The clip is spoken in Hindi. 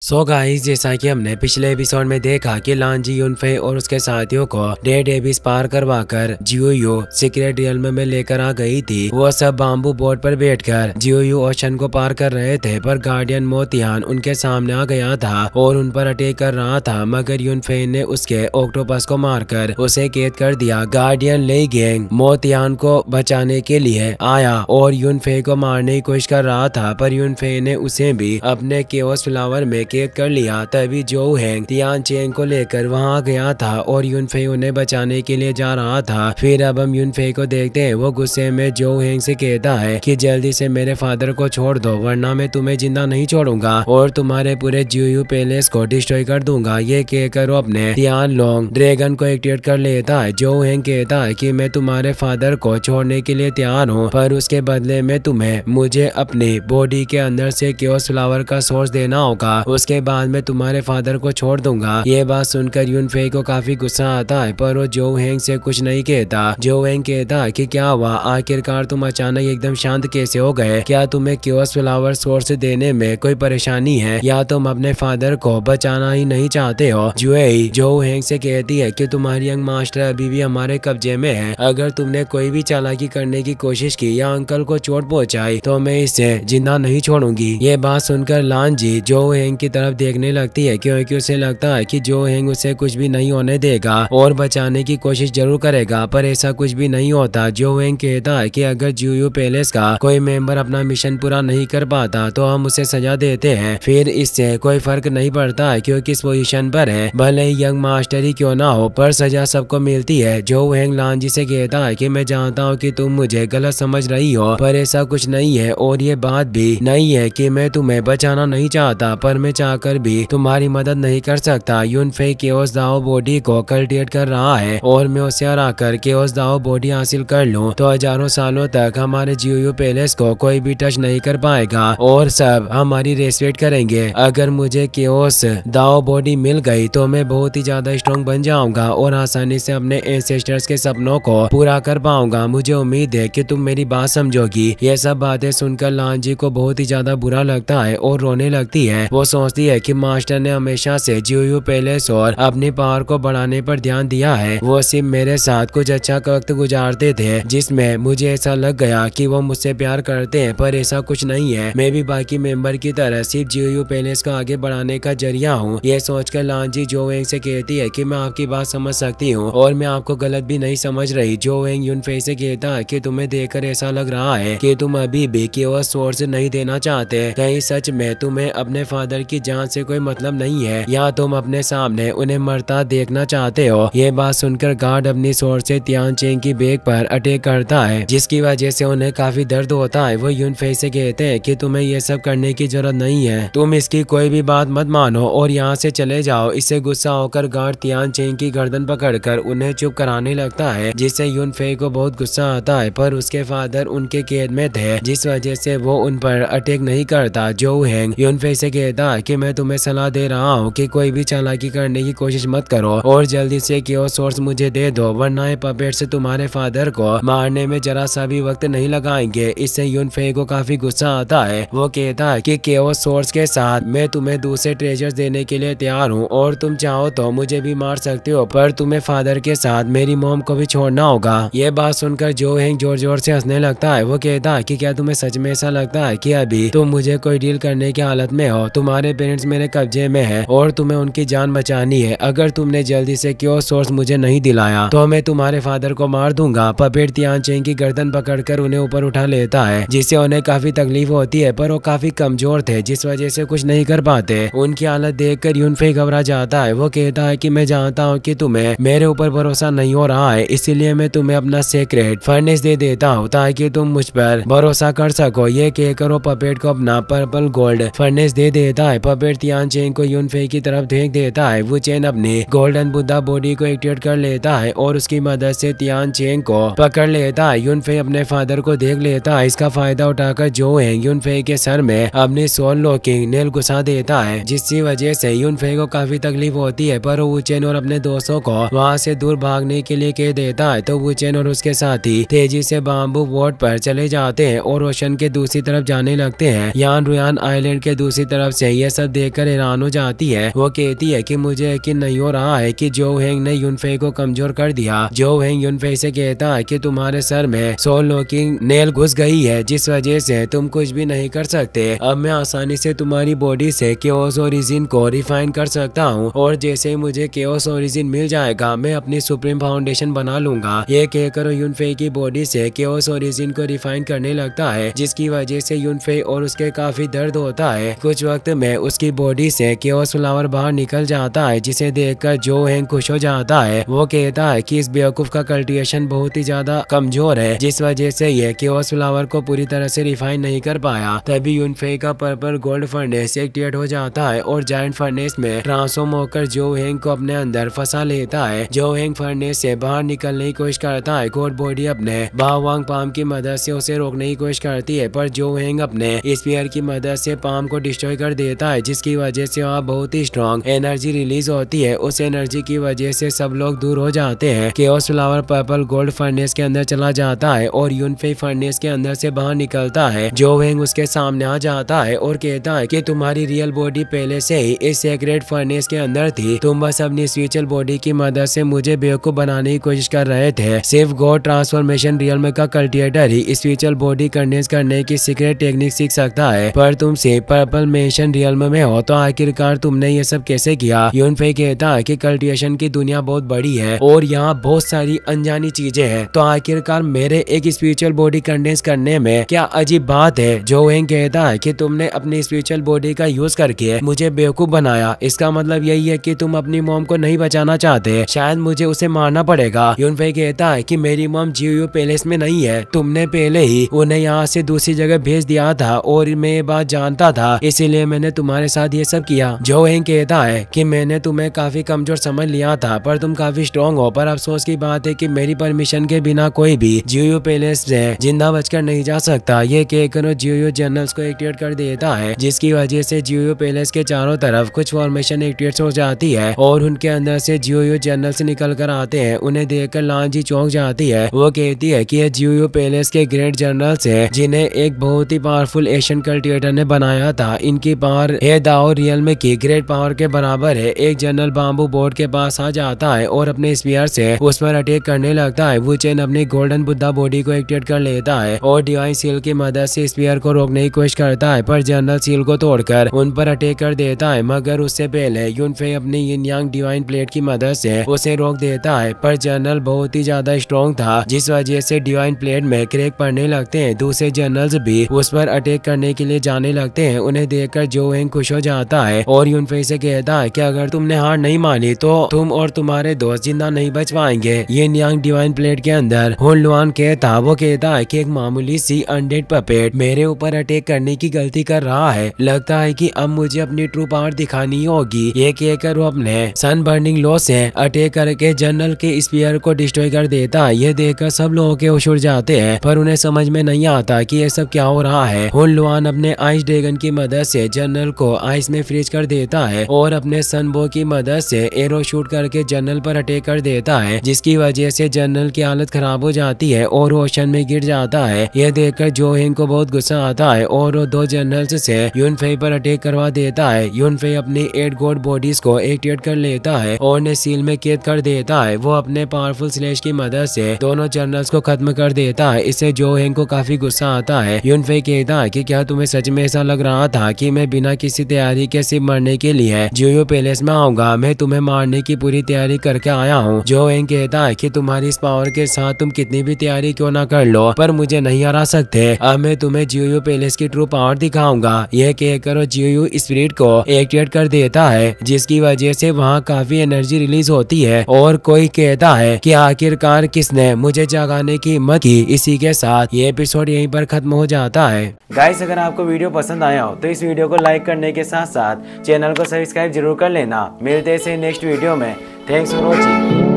सो गाइस, जैसा कि हमने पिछले एपिसोड में देखा कि लांजी युनफे और उसके साथियों को रेड एबिस पार करवाकर जियोयू सीक्रेट रियल्म में लेकर आ गई थी। वो सब बाम्बू बोट पर बैठकर जियोयू ओशन को पार कर रहे थे, पर गार्डियन मोतियान उनके सामने आ गया था और उन पर अटैक कर रहा था, मगर युनफे ने उसके ऑक्टोपस को मारकर उसे कैद कर दिया। गार्डियन ले गैंग मोतियान को बचाने के लिए आया और युनफे को मारने की कोशिश कर रहा था, पर युनफे ने उसे भी अपने केओस फ्लावर में कैद कर लिया। तभी जो हैंग तियान चेंग को लेकर वहां आ गया था और युनफे उन्हें बचाने के लिए जा रहा था। फिर अब हम युनफे को देखते हैं, वो गुस्से में जो हैंग से कहता है कि जल्दी से मेरे फादर को छोड़ दो, वरना मैं तुम्हें जिंदा नहीं छोड़ूंगा और तुम्हारे पूरे जियोयू पैलेस को डिस्ट्रॉय कर दूंगा। ये कहकर वो अपने तियान लोंग ड्रैगन को एक्टिवेट कर लेता है। जो हैंग कहता है कि मैं तुम्हारे फादर को छोड़ने के लिए तैयार हूँ, पर उसके बदले में तुम्हें मुझे अपनी बॉडी के अंदर से केओस फ्लावर का सोर्स देना होगा, उसके बाद मैं तुम्हारे फादर को छोड़ दूंगा। ये बात सुनकर युनफे को काफी गुस्सा आता है, पर वो जो हैंग से कुछ नहीं कहता। जो हैंग कहता है कि क्या हुआ, आखिरकार तुम अचानक एकदम शांत कैसे हो गए? क्या तुम्हें केओस फ्लावर सोर्स देने में कोई परेशानी है या तुम अपने फादर को बचाना ही नहीं चाहते हो? जुएई जो हैंग से कहती है कि तुम्हारी यंग मास्टर अभी भी हमारे कब्जे में है। अगर तुमने कोई भी चालाकी करने की कोशिश की या अंकल को चोट पहुंचाई तो मैं इसे जिंदा नहीं छोड़ूंगी। ये बात सुनकर लांजी जो हैंग की तरफ देखने लगती है, क्योंकि उसे लगता है कि जो हैंग उसे कुछ भी नहीं होने देगा और बचाने की कोशिश जरूर करेगा, पर ऐसा कुछ भी नहीं होता। जो हैंग कहता है कि अगर जियोयू पैलेस का कोई मेंबर अपना मिशन पूरा नहीं कर पाता तो हम उसे सजा देते हैं, फिर इससे कोई फर्क नहीं पड़ता है क्योंकि इस पोजीशन पर है, भले ही यंग मास्टर ही क्यों ना हो, पर सजा सबको मिलती है। जो हैंग लांजी से कहता है कि मैं जानता हूँ कि तुम मुझे गलत समझ रही हो, पर ऐसा कुछ नहीं है और ये बात भी नहीं है कि मैं तुम्हें बचाना नहीं चाहता, पर मैं चाहकर भी तुम्हारी मदद नहीं कर सकता। युनफे केओस दाओ बॉडी को कल्टिवेट कर रहा है और मैं उसे हराकर केओस दाओ बॉडी हासिल कर लूं तो हजारों सालों तक हमारे जियोयू पैलेस को कोई भी टच नहीं कर पाएगा और सब हमारी रेस्पेक्ट करेंगे। अगर मुझे केओस दाओ बॉडी मिल गई तो मैं बहुत ही ज्यादा स्ट्रॉन्ग बन जाऊंगा और आसानी से अपने एंसेस्टर्स के सपनों को पूरा कर पाऊंगा। मुझे उम्मीद है कि तुम मेरी बात समझोगी। ये सब बातें सुनकर लांजी को बहुत ही ज्यादा बुरा लगता है और रोने लगती है। वो सोचती है कि मास्टर ने हमेशा से जियोयू पैलेस और अपनी पावर को बढ़ाने पर ध्यान दिया है। वो सिर्फ मेरे साथ कुछ अच्छा वक्त गुजारते थे जिसमें मुझे ऐसा लग गया कि वो मुझसे प्यार करते हैं, पर ऐसा कुछ नहीं है। मैं भी बाकी मेंबर की तरह सिर्फ जियोयू पैलेस को आगे बढ़ाने का जरिया हूँ। ये सोचकर लांजी जो हैंग से कहती है कि मैं आपकी बात समझ सकती हूँ और मैं आपको गलत भी नहीं समझ रही। जो हैंग युनफे से कहता है कि तुम्हें देखकर ऐसा लग रहा है कि तुम अभी भी केओस सोर्स नहीं देना चाहते। कहीं सच में तुम्हें अपने फादर की जान से कोई मतलब नहीं है या तुम अपने सामने उन्हें मरता देखना चाहते हो? ये बात सुनकर गार्ड अपनी सोर्स से तियान चेंग की बैग पर अटैक करता है, जिसकी वजह से उन्हें काफी दर्द होता है। वो युनफे से कहते हैं कि तुम्हें ये सब करने की जरूरत नहीं है, तुम इसकी कोई भी बात मत मानो और यहाँ से चले जाओ। इससे गुस्सा होकर गार्ड तियान चेंग की गर्दन पकड़कर उन्हें चुप कराने लगता है, जिससे युनफे को बहुत गुस्सा आता है, पर उसके फादर उनके कैद में थे जिस वजह से वो उन पर अटैक नहीं करता। जो हैंग युनफे से कहता है कि मैं तुम्हें सलाह दे रहा हूँ कि कोई भी चालाकी करने की कोशिश मत करो और जल्दी से केओस सोर्स मुझे दे दो, वरना ये पपेट से तुम्हारे फादर को मारने में जरा सा भी वक्त नहीं लगाएंगे। इससे युनफे को काफी गुस्सा आता है। वो कहता है कि केओस सोर्स के साथ मैं तुम्हें दूसरे ट्रेजर्स देने के लिए तैयार हूँ और तुम चाहो तो मुझे भी मार सकते हो, पर तुम्हें फादर के साथ मेरी मॉम को भी छोड़ना होगा। ये बात सुनकर जो हैंग जोर जोर से हंसने लगता है। वो कहता है कि क्या तुम्हें सच में ऐसा लगता है कि अभी तुम मुझे कोई डील करने की हालत में हो? तुम्हारे पेरेंट्स मेरे कब्जे में है और तुम्हें उनकी जान बचानी है। अगर तुमने जल्दी से केओस सोर्स मुझे नहीं दिलाया तो मैं तुम्हारे फादर को मार दूंगा। पपेट तियान चेंग की गर्दन पकड़कर उन्हें ऊपर उठा लेता है, जिससे उन्हें काफी तकलीफ होती है, पर वो काफी कमजोर थे जिस वजह से कुछ नहीं कर पाते। उनकी हालत देखकर युनफे घबरा जाता है। वो कहता है कि मैं जानता हूँ कि तुम्हें मेरे ऊपर भरोसा नहीं हो रहा है, इसीलिए मैं तुम्हें अपना सीक्रेट फर्नेस दे देता हूँ ताकि तुम मुझ पर भरोसा कर सको। ये कहकर वो पपेट को अपना पर्पल गोल्ड फर्नेस दे देता है। पपेट तियान चेंग को युनफे की तरफ फेंक देता है। वो चेन अपनी गोल्डन बुद्धा बॉडी को एक्टिवेट कर लेता है और उसकी मदद से तियान चेंग को पकड़ लेता है। युनफे अपने फादर को देख लेता है। इसका फायदा उठाकर जो हैंग युनफे के सर में अपनी सोल लॉकिंग नेल घुसा देता है, जिसकी वजह से युनफे को काफी तकलीफ होती है, पर वो चेन और अपने दोस्तों को वहाँ से दूर भागने के लिए कह देता है। तो वो चेन और उसके साथी तेजी से बाम्बू बोट पर चले जाते हैं और ओशन के दूसरी तरफ जाने लगते हैं। यान रुयान आइलैंड के दूसरी तरफ से ये सब देखकर हैरान हो जाती है। वो कहती है कि मुझे यकीन नहीं हो रहा है कि जो हेंग ने यूनफे को कमजोर कर दिया। जो हेंग यूनफे से कहता है कि तुम्हारे सर में सोल लॉकिंग नेल घुस गई है, जिस वजह से तुम कुछ भी नहीं कर सकते। अब मैं आसानी से तुम्हारी बॉडी से केओस ओरिजिन को रिफाइन कर सकता हूँ, और जैसे ही मुझे केओस ओरिजिन मिल जाएगा मैं अपनी सुप्रीम फाउंडेशन बना लूंगा। ये कहकर यूनफे की बॉडी से केओस ओरिजिन को रिफाइन करने लगता है, जिसकी वजह से यूनफे और उसके काफी दर्द होता है। कुछ वक्त में उसकी बॉडी से केओस फ्लावर बाहर निकल जाता है, जिसे देखकर जो हेंग खुश हो जाता है। वो कहता है कि इस बेवकूफ का कल्टीवेशन बहुत ही ज्यादा कमजोर है, जिस वजह से ये केओस फ्लावर को पूरी तरह से रिफाइन नहीं कर पाया। तभी यूनफे का पर्पल गोल्ड फर्नेस एक्टिवेट हो जाता है और जायंट फर्नेस में ट्रांसफॉर्म होकर जो हेंग को अपने अंदर फंसा लेता है। जो हेंग फर्नेस से बाहर निकलने की कोशिश करता है। गॉड बॉडी अपने बावांग पाम की मदद से उसे रोकने की कोशिश करती है, पर जो हेंग अपने स्पीयर की मदद से पाम को डिस्ट्रॉय कर देता है, जिसकी वजह से वहाँ बहुत ही स्ट्रॉन्ग एनर्जी रिलीज होती है। उस एनर्जी की वजह से सब लोग दूर हो जाते हैं। Chaos flower purple gold furnace के अंदर चला जाता है और यूनफे फर्नेस के अंदर से बाहर निकलता है। जो हेंग उसके सामने आ जाता है और कहता है कि तुम्हारी रियल बॉडी पहले से ही इस सेक्रेट फर्नेस के अंदर थी। तुम बस अपनी स्पिरिचुअल बॉडी की मदद से मुझे बेवकूफ बनाने की कोशिश कर रहे थे। सिर्फ गॉड ट्रांसफॉर्मेशन रियल्म का कल्टिवेटर ही स्पिरिचुअल बॉडी कंडेंस करने की सीक्रेट टेक्निक सीख सकता है, पर तुम से पर्पल मेशन रियल्म में हो तो आखिरकार तुमने ये सब कैसे किया। यूनफे कहता है कि कल्टिवेशन की दुनिया बहुत बड़ी है और यहाँ बहुत सारी अनजानी चीजें हैं, तो आखिरकार मेरे एक स्पिरिचुअल बॉडी कंडेंस करने में क्या अजीब बात है। जो हेंग कहता है कि तुमने अपनी स्पिरिचुअल बॉडी का यूज करके मुझे बेवकूफ बनाया, इसका मतलब यही है कि तुम अपनी मॉम को नहीं बचाना चाहते, शायद मुझे उसे मारना पड़ेगा। यूनफे कहता है कि मेरी मॉम जियो पैलेस में नहीं है, तुमने पहले ही उन्हें यहाँ से दूसरी जगह भेज दिया था और मैं ये बात जानता था, इसीलिए मैंने तुम्हारे साथ ये सब किया। जो हेंग कहता है कि मैंने तुम्हें काफी कमजोर समझ लिया था, पर तुम काफी स्ट्रॉन्ग हो, पर अफसोस की बात है कि मेरी परमिशन के बिना कोई भी जियो पैलेस से जिंदा बचकर नहीं जा सकता। ये कहकर जियो जनरल्स को एक्टिवेट कर देता है, जिसकी वजह से जियो पैलेस के चारों तरफ कुछ फॉर्मेशन एक्टिवेट हो जाती है और उनके अंदर से जियो जनरल्स निकल कर आते हैं। उन्हें देखकर लांजी चौंक जाती है। वो कहती है कि ये जियो पैलेस के ग्रेट जनरल्स हैं, जिन्हें एक बहुत ही पावरफुल एशियन कल्टिवेटर ने बनाया था। इनकी पावर है दाओ रियल्म की ग्रेट पावर के बराबर है। एक जनरल बाम्बू बोर्ड के पास आ जाता है और अपने स्पीयर से उस पर अटैक करने लगता है। वो चेन अपनी गोल्डन बुद्धा बॉडी को एक्टिवेट कर लेता है और डिवाइन सील की मदद से स्पीयर को रोकने की कोशिश करता है, पर जनरल सील को तोड़कर उन पर अटैक कर देता है। मगर उससे पहले यूनफे अपनी यिन यांग डिवाइन प्लेट की मदद से उसे रोक देता है, पर जनरल बहुत ही ज्यादा स्ट्रॉन्ग था, जिस वजह से डिवाइन प्लेट में क्रैक पड़ने लगते हैं। दूसरे जनरल्स भी उस पर अटैक करने के लिए जाने लगते हैं। उन्हें देखकर जो हेंग खुश हो जाता है और यूनफे से कहता है कि अगर तुमने हार नहीं मानी तो तुम और तुम्हारे दोस्त जिंदा नहीं बच पाएंगे। यिन यांग डिवाइन प्लेट के अंदर हुन लुआन कहता वो कहता है कि एक मामूली सी अनडेड पपेट मेरे ऊपर अटैक करने की गलती कर रहा है, लगता है कि अब मुझे अपनी ट्रू पावर दिखानी होगी। ये कहकर वो अपने सन बर्निंग लॉ से अटैक करके जनरल के स्पीयर को डिस्ट्रॉय कर देता है। ये देखकर सब लोगों के होश उड़ जाते हैं, पर उन्हें समझ में नहीं आता कि ये सब क्या हो रहा है। हुन लुआन अपने आइस ड्रैगन की मदद से जनरल को आइस में फ्रीज कर देता है और अपने सनबो की मदद से एरो शूट करके जनरल पर अटैक कर देता है, जिसकी वजह से जनरल की हालत खराब हो जाती है और ओशन में गिर जाता है। यह देखकर जो हेंग को बहुत गुस्सा आता है और वो दो जनरल्स से यूनफे पर अटैक करवा देता है। यूनफे अपनी 8 गॉड बॉडीज को एक्टिवेट कर लेता है और उन्हें सील में कैद कर देता है। वो अपने पावरफुल स्लैश की मदद से दोनों जनरल्स को खत्म कर देता है। इससे जो हेंग को काफी गुस्सा आता है। यूनफे कहता है कि क्या तुम्हें सच में ऐसा लग रहा था कि मैं बिना किसी तैयारी के सिर्फ मरने के लिए जियो पैलेस में आऊंगा? मैं तुम्हें मारने की पूरी तैयारी करके आया हूँ। जो हेंग कहता है कि तुम्हारी इस पावर के साथ तुम कितनी भी तैयारी क्यों ना कर लो, पर मुझे नहीं हरा सकते। अब मैं तुम्हें जियो पैलेस की ट्रू पावर दिखाऊंगा। यह कहकर जियो स्पिरिट को एक्टिवेट कर देता है, जिसकी वजह से वहाँ काफी एनर्जी रिलीज होती है और कोई कहता है कि आखिरकार किसने मुझे जगाने की हिम्मत की। इसी के साथ ये एपिसोड यहीं पर खत्म हो जाता है। गाइस, अगर आपको वीडियो पसंद आया हो तो इस वीडियो को लाइक करने के साथ साथ चैनल को सब्सक्राइब जरूर कर लेना। मिलते हैं नेक्स्ट वीडियो में। Thanks for watching.